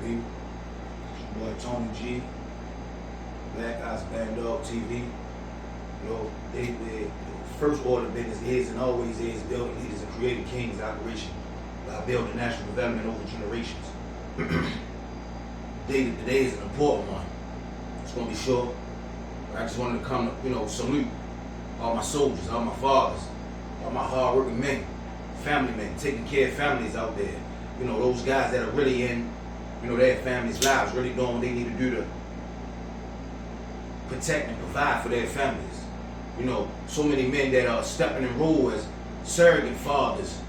people? It's your boy Tony G, Black Ops Band Dog TV. The first order of business is and always is building leaders and creating kings operation by building national development over generations. Today is an important one. It's going to be short. I just wanted to come to, salute all my soldiers, all my fathers, all my hard-working men, family men, taking care of families out there. Those guys that are really in, their families' lives, really doing what they need to do to protect and provide for their families. So many men that are stepping in role as surrogate fathers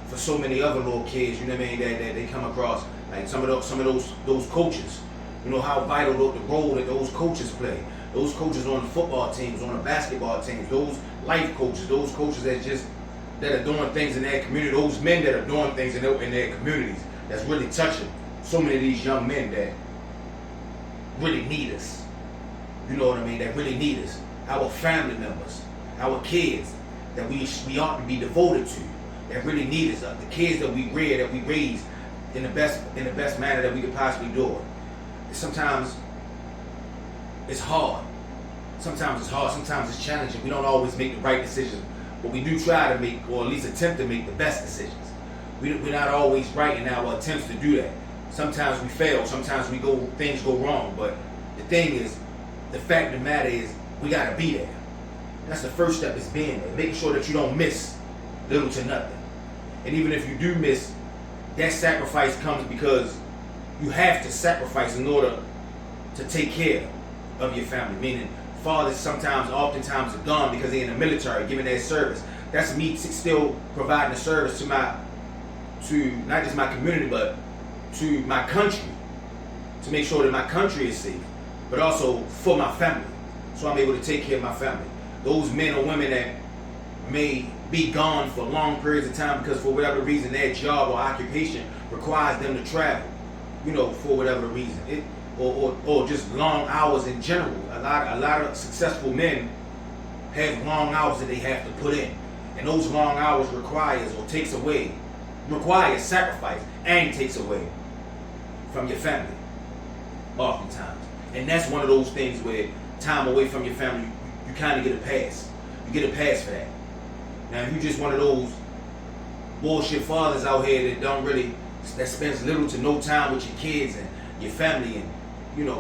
for so many other little kids, that they come across. Like some of those coaches, how vital the role that those coaches play. Those coaches on the football teams, on the basketball teams, those life coaches, those coaches that are doing things in their community, those men that are doing things in their communities, that's really touching so many of these young men that really need us. You know what I mean? That really need us. Our family members, our kids that we ought to be devoted to, that really need us. The kids that we rear, that we raise in the best manner that we could possibly do it. Sometimes it's hard. Sometimes it's challenging. We don't always make the right decisions, but we do try to make, or at least attempt to make the best decisions. We're not always right in our attempts to do that. Sometimes we fail. Sometimes things go wrong. But the thing is, the fact of the matter is, we gotta be there. That's the first step, is being there, making sure that you don't miss little to nothing. And even if you do miss, that sacrifice comes because you have to sacrifice in order to take care of your family. Meaning, fathers oftentimes are gone because they're in the military, giving their service. That's me still providing a service to not just my community, but to my country, to make sure that my country is safe, but also for my family, so I'm able to take care of my family. Those men or women that may be gone for long periods of time because for whatever reason their job or occupation requires them to travel, for whatever reason, or just long hours in general. A lot of successful men have long hours that they have to put in, and those long hours requires sacrifice and takes away from your family, oftentimes. And that's one of those things where time away from your family, you kind of get a pass. You get a pass for that. Now, if you're just one of those bullshit fathers out here that spends little to no time with your kids and your family, and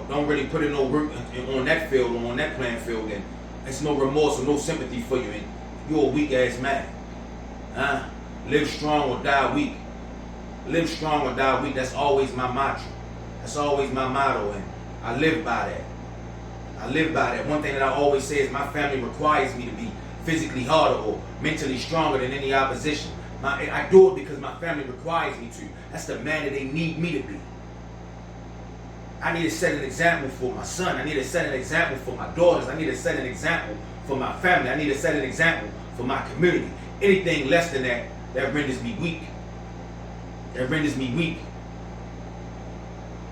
don't really put in no work on that field or on that playing field, and there's no remorse or no sympathy for you, and you're a weak ass man. Live strong or die weak. Live strong or die weak. That's always my mantra. That's always my motto, and I live by that. One thing that I always say is my family requires me to be physically harder or mentally stronger than any opposition. I do it because my family requires me to. That's the man that they need me to be. I need to set an example for my son. I need to set an example for my daughters. I need to set an example for my family. I need to set an example for my community. Anything less than that renders me weak. That renders me weak.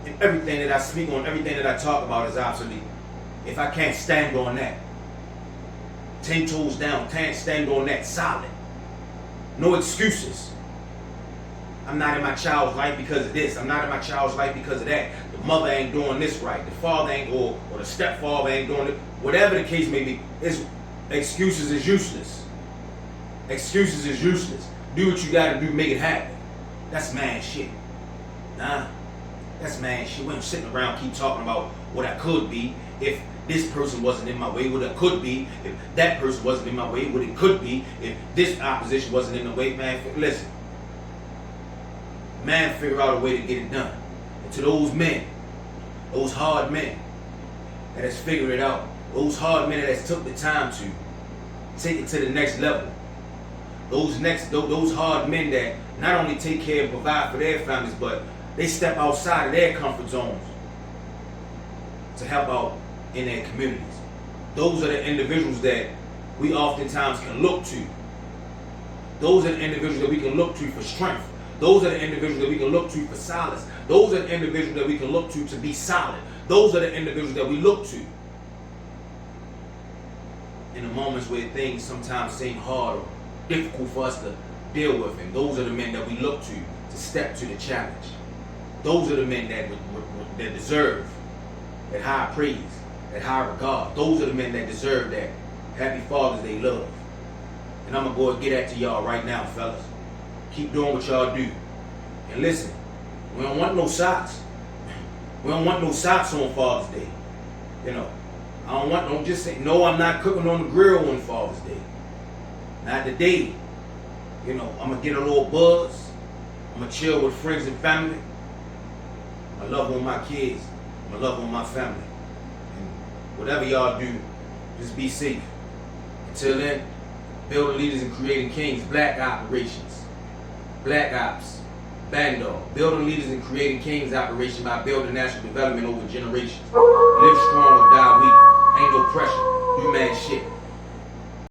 And everything that I speak on, everything that I talk about is obsolete if I can't stand on that. 10 toes down, can't stand on that solid. No excuses. I'm not in my child's life because of this. I'm not in my child's life because of that. The mother ain't doing this right. The father ain't, or the stepfather ain't doing it. Whatever the case may be, excuses is useless. Excuses is useless. Do what you gotta do, make it happen. That's man shit. That's man shit. We ain't sitting around keep talking about what I could be. If this person wasn't in my way, what it could be. If that person wasn't in my way, what it could be. If this opposition wasn't in the way, man, listen. Man, figure out a way to get it done. And to those men, those hard men that has figured it out, those hard men that has took the time to take it to the next level, those hard men that not only take care and provide for their families, but they step outside of their comfort zones to help out in their communities. Those are the individuals that we oftentimes can look to. Those are the individuals that we can look to for strength. Those are the individuals that we can look to for solace. Those are the individuals that we can look to be solid. Those are the individuals that we look to in the moments where things sometimes seem hard or difficult for us to deal with. And those are the men that we look to step to the challenge. Those are the men that deserve that high praise, that high regard. Those are the men that deserve that. Happy Father's Day love. And I'm going to go and get that to y'all right now, fellas. Keep doing what y'all do. And listen, we don't want no socks. We don't want no socks on Father's Day. You know, don't just say, no, I'm not cooking on the grill on Father's Day. Not today. You know, I'm going to get a little buzz. I'm going to chill with friends and family. I love on my kids. I love on my family. And whatever y'all do, just be safe. Until then, building leaders and creating kings, black operations. Black ops. Bang dog. Building leaders and creating kings operation by building national development over generations. Live strong or die weak. Ain't no pressure. Do mad shit.